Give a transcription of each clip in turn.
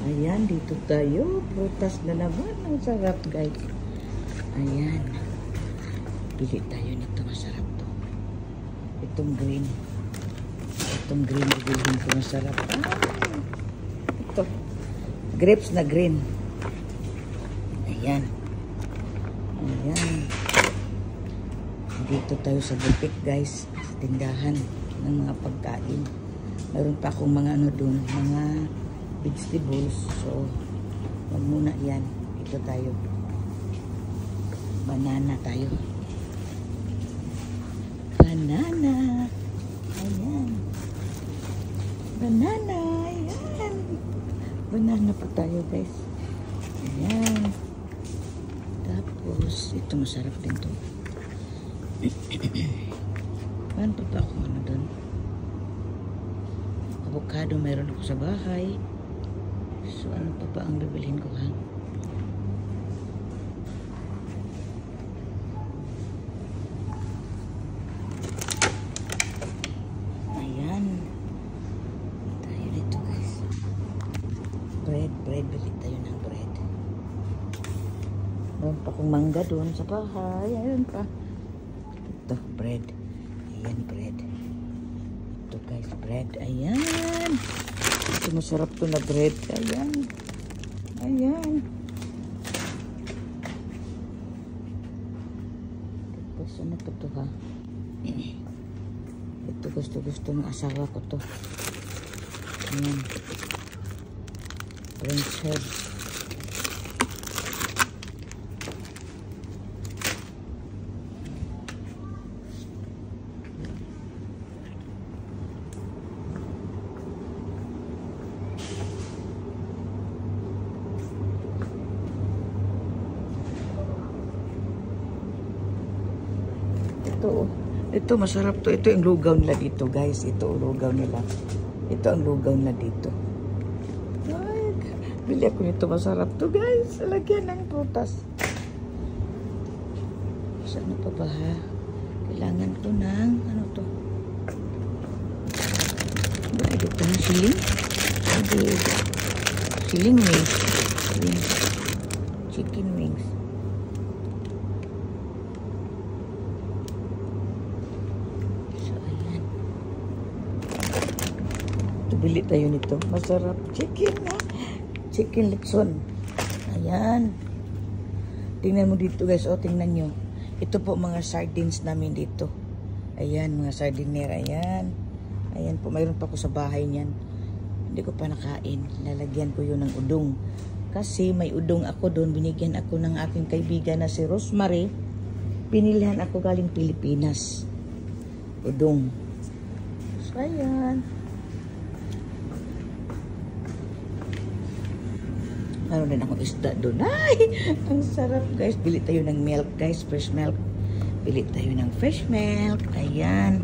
Ayan, dito tayo. Prutas na naman. Ang sarap, guys. Ayan. Pili tayo nito. Masarap to. Itong green. Itong green. Bilhin ko masarap. Ito. Grapes na green. Ayan. Ayan. Dito tayo sa boutique, guys. Sa tindahan ng mga pagkain. Mayroon pa akong mga ano doon. Mga vegetables. So, wag muna yan. Ito tayo. Banana tayo. Banana. Ayan. Banana. Ayan. Banana pa tayo, guys. Ayan. Tapos, ito masarap din to. Paano pa ako ano doon? Avocado mayroon ako sa bahay. So, ano pa ba ang bibilhin ko, ha? Ayan. Tayo dito, guys. Bread. Bili tayo ng bread. Meron pa akong mangga doon sa bahay. Ayan pa. Ito, bread. Ayan, bread. Ito, guys, bread. Ayan. Ito, masarap to na bread. Ayan. Ayan. Tapos, ano pa to, ha? Ito, gusto ng asawa ko to. Ayan. French herbs. Ito masarap to. Ito yung lugaw nila dito, guys. Ito ang lugaw nila. Ito ang lugaw nila dito. Ay, bili ako nito. Masarap to, guys. Lagyan ng prutas. Saan pa ba, ha? Kailangan to ng ano to? Ito na siling. Siling wings. Chicken wings. Bili tayo nito. Masarap. Chicken na. Chicken lechon. Ayan. Tingnan mo dito, guys. O, tingnan nyo. Ito po mga sardines namin dito. Ayan, mga sardiner. Ayan. Ayan po. Mayroon pa ako sa bahay niyan. Hindi ko pa nakain. Lalagyan ko yun ng udong. Kasi may udong ako doon. Binigyan ako ng aking kaibigan na si Rosemary. Pinilihan ako galing Pilipinas. Udong. So, ayan. Meron din akong isda doon. Ay! Ang sarap, guys. Bili tayo ng milk, guys. Fresh milk. Bili tayo ng fresh milk. Ayan.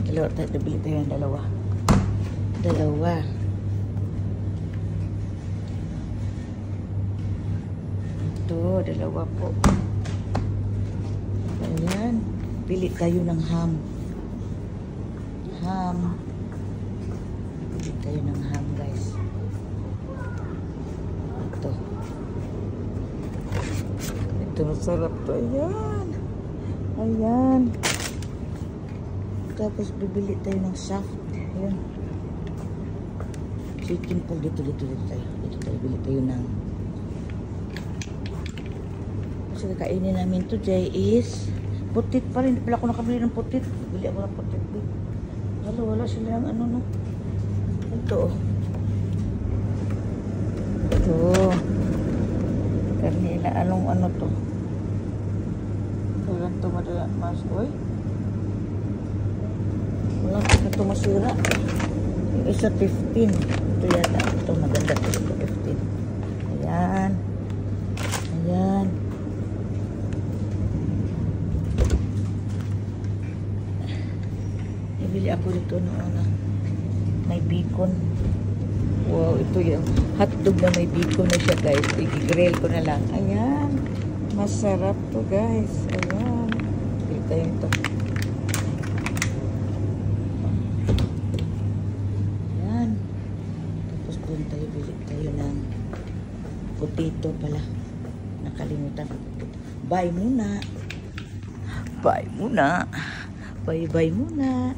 Bili tayo ng dalawa. Ito, dalawa po. Ayan. Bili tayo ng ham. Bili tayo ng ham, guys. Ito masarap to. Ayan. Ayan. Tapos bibili tayo ng shaft. Ayan. Chicken po. Dito tayo. Dito tayo. Bili tayo ng. Kasi kakainin namin today is putit pa rin. Hindi pala ako nakabili ng putit. Bili ako ng putit. Wala sila ng ano, no. Ito. Karnila, anong ano to? Kailan to madala mas, oy? Wala pa ito masira. Yung isa 15. Ito yata. Ito maganda to. Ito 15. Ayan. Ayan. Ibili ako dito noon. May bacon. Wow, ito yung hotdog na may bacon na siya, guys. I-grill ko na lang. Ayan. Masarap to, guys. Ayan. Bili tayo ito. Ayan. Tapos doon tayo bili. tayo ng potato pala. Nakalimutan ko. Bye muna. Bye muna. Bye-bye muna.